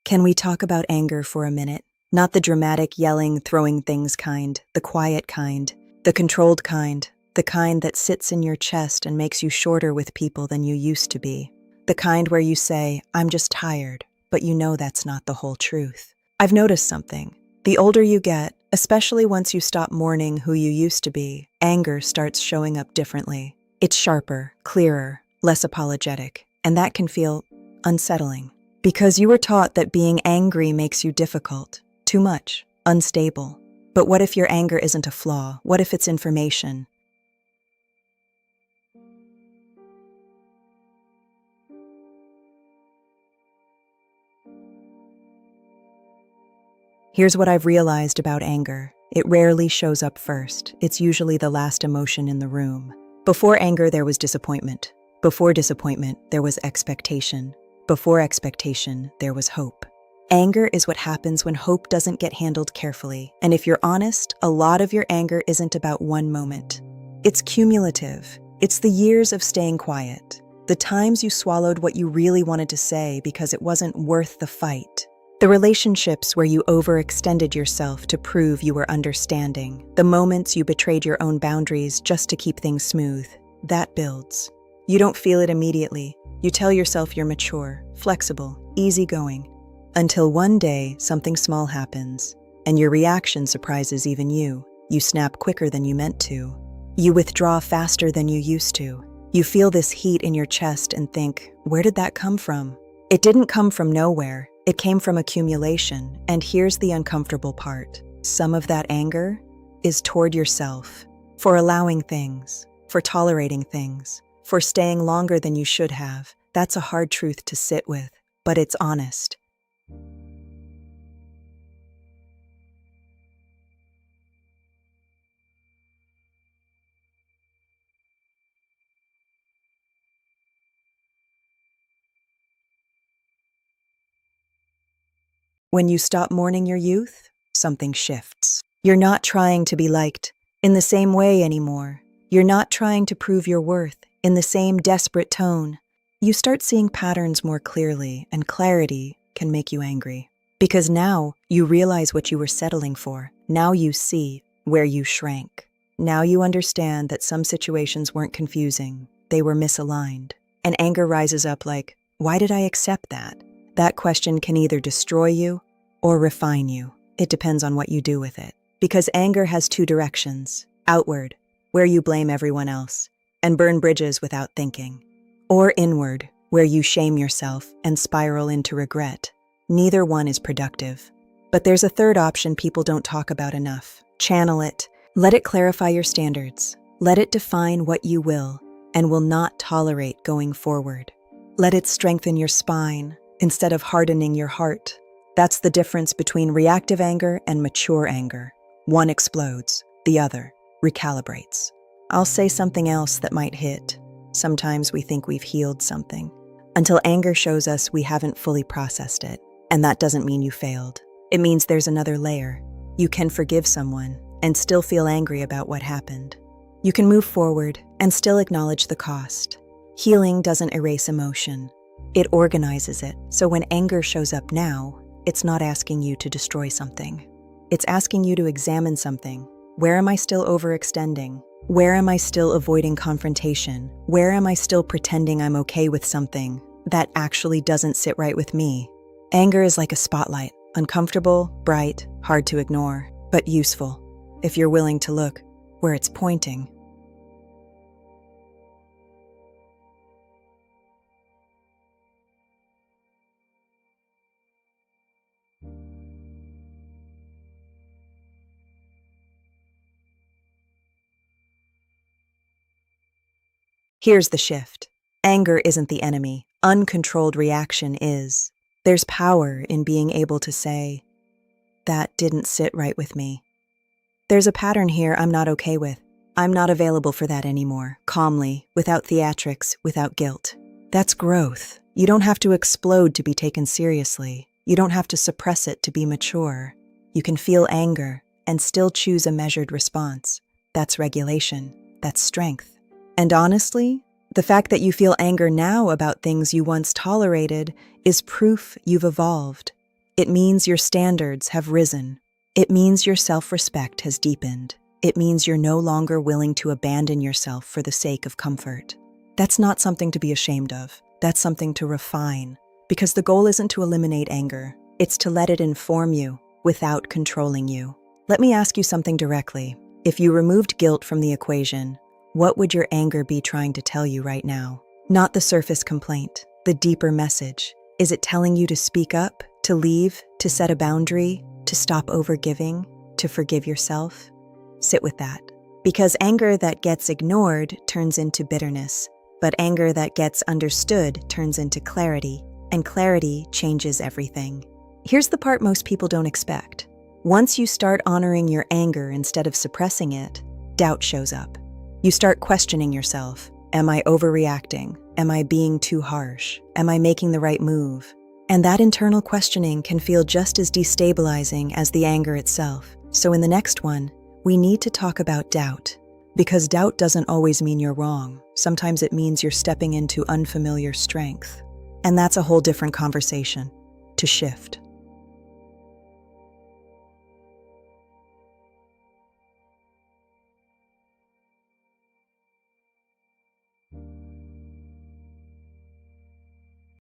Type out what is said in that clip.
Can we talk about anger for a minute? Not the dramatic, yelling, throwing things kind, the quiet kind, the controlled kind, the kind that sits in your chest and makes you shorter with people than you used to be. The kind where you say, "I'm just tired," but you know that's not the whole truth. I've noticed something. The older you get, especially once you stop mourning who you used to be, anger starts showing up differently. It's sharper, clearer, less apologetic, and that can feel unsettling. Because you were taught that being angry makes you difficult, too much, unstable. But what if your anger isn't a flaw? What if it's information? Here's what I've realized about anger. It rarely shows up first. It's usually the last emotion in the room. Before anger, there was disappointment. Before disappointment, there was expectation. Before expectation, there was hope. Anger is what happens when hope doesn't get handled carefully. And if you're honest, a lot of your anger isn't about one moment. It's cumulative. It's the years of staying quiet. The times you swallowed what you really wanted to say because it wasn't worth the fight. The relationships where you overextended yourself to prove you were understanding. The moments you betrayed your own boundaries just to keep things smooth. That builds. You don't feel it immediately. You tell yourself you're mature, flexible, easygoing. Until one day, something small happens, and your reaction surprises even you. You snap quicker than you meant to. You withdraw faster than you used to. You feel this heat in your chest and think, where did that come from? It didn't come from nowhere. It came from accumulation. And here's the uncomfortable part. Some of that anger is toward yourself, for allowing things, for tolerating things, for staying longer than you should have. That's a hard truth to sit with, but it's honest. When you stop mourning your youth, something shifts. You're not trying to be liked in the same way anymore. You're not trying to prove your worth in the same desperate tone. You start seeing patterns more clearly, and clarity can make you angry. Because now you realize what you were settling for. Now you see where you shrank. Now you understand that some situations weren't confusing. They were misaligned. And anger rises up like, why did I accept that? That question can either destroy you or refine you. It depends on what you do with it. Because anger has two directions: outward, where you blame everyone else and burn bridges without thinking, or inward, where you shame yourself and spiral into regret. Neither one is productive. But there's a third option people don't talk about enough. Channel it. Let it clarify your standards. Let it define what you will and will not tolerate going forward. Let it strengthen your spine instead of hardening your heart. That's the difference between reactive anger and mature anger. One explodes, the other recalibrates. I'll say something else that might hit. Sometimes we think we've healed something. Until anger shows us we haven't fully processed it. And that doesn't mean you failed. It means there's another layer. You can forgive someone and still feel angry about what happened. You can move forward and still acknowledge the cost. Healing doesn't erase emotion. It organizes it. So when anger shows up now, it's not asking you to destroy something. It's asking you to examine something. Where am I still overextending? Where am I still avoiding confrontation? Where am I still pretending I'm okay with something that actually doesn't sit right with me? Anger is like a spotlight, uncomfortable, bright, hard to ignore, but useful if you're willing to look where it's pointing. Here's the shift. Anger isn't the enemy. Uncontrolled reaction is. There's power in being able to say, that didn't sit right with me. There's a pattern here I'm not okay with. I'm not available for that anymore, calmly, without theatrics, without guilt. That's growth. You don't have to explode to be taken seriously. You don't have to suppress it to be mature. You can feel anger and still choose a measured response. That's regulation. That's strength. And honestly, the fact that you feel anger now about things you once tolerated is proof you've evolved. It means your standards have risen. It means your self-respect has deepened. It means you're no longer willing to abandon yourself for the sake of comfort. That's not something to be ashamed of. That's something to refine. Because the goal isn't to eliminate anger. It's to let it inform you without controlling you. Let me ask you something directly. If you removed guilt from the equation, what would your anger be trying to tell you right now? Not the surface complaint, the deeper message. Is it telling you to speak up, to leave, to set a boundary, to stop overgiving, to forgive yourself? Sit with that. Because anger that gets ignored turns into bitterness, but anger that gets understood turns into clarity, and clarity changes everything. Here's the part most people don't expect. Once you start honoring your anger instead of suppressing it, doubt shows up. You start questioning yourself. Am I overreacting? Am I being too harsh? Am I making the right move? And that internal questioning can feel just as destabilizing as the anger itself. So in the next one, we need to talk about doubt. Because doubt doesn't always mean you're wrong. Sometimes it means you're stepping into unfamiliar strength. And that's a whole different conversation to shift.